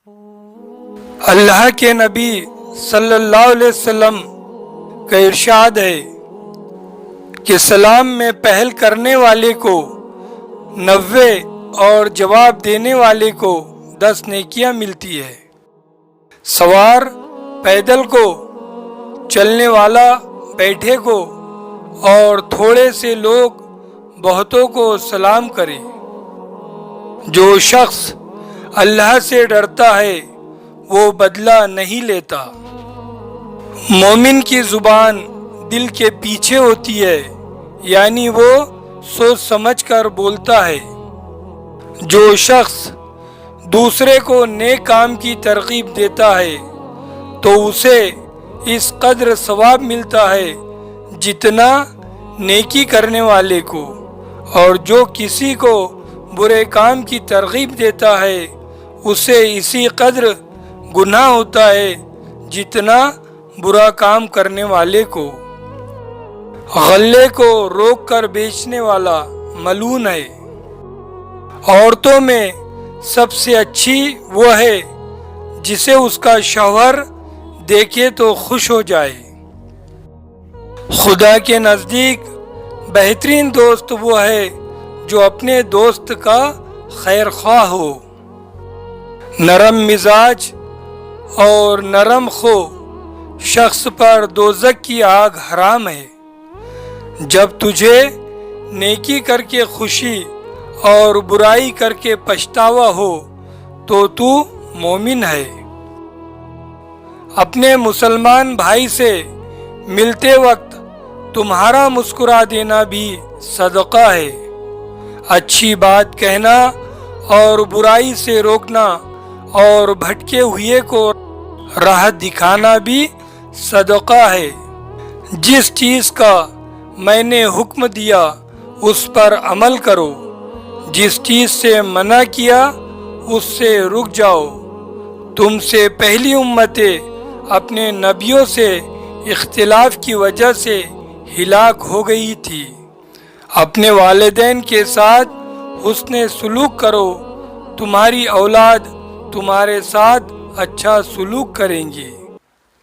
اللہ کے نبی صلی اللہ علیہ وسلم کا ارشاد ہے کہ سلام میں پہل کرنے والے کو 90 اور جواب دینے والے کو 10 نیکیاں ملتی ہے۔ سوار پیدل کو، چلنے والا بیٹھے کو، اور تھوڑے سے لوگ بہتوں کو سلام کرے۔ جو شخص اللہ سے ڈرتا ہے وہ بدلہ نہیں لیتا۔ مومن کی زبان دل کے پیچھے ہوتی ہے، یعنی وہ سوچ سمجھ کر بولتا ہے۔ جو شخص دوسرے کو نیک کام کی ترغیب دیتا ہے تو اسے اس قدر ثواب ملتا ہے جتنا نیکی کرنے والے کو، اور جو کسی کو برے کام کی ترغیب دیتا ہے اسے اسی قدر گناہ ہوتا ہے جتنا برا کام کرنے والے کو۔ غلے کو روک کر بیچنے والا ملعون ہے۔ عورتوں میں سب سے اچھی وہ ہے جسے اس کا شوہر دیکھے تو خوش ہو جائے۔ خدا کے نزدیک بہترین دوست وہ ہے جو اپنے دوست کا خیر خواہ ہو۔ نرم مزاج اور نرم خو شخص پر دوزخ کی آگ حرام ہے۔ جب تجھے نیکی کر کے خوشی اور برائی کر کے پچھتاوا ہو تو مومن ہے۔ اپنے مسلمان بھائی سے ملتے وقت تمہارا مسکرا دینا بھی صدقہ ہے۔ اچھی بات کہنا اور برائی سے روکنا اور بھٹکے ہوئے کو راہ دکھانا بھی صدقہ ہے۔ جس چیز کا میں نے حکم دیا اس پر عمل کرو، جس چیز سے منع کیا اس سے رک جاؤ۔ تم سے پہلی امتیں اپنے نبیوں سے اختلاف کی وجہ سے ہلاک ہو گئی تھی۔ اپنے والدین کے ساتھ حسن سلوک کرو، تمہاری اولاد تمہارے ساتھ اچھا سلوک کریں گی۔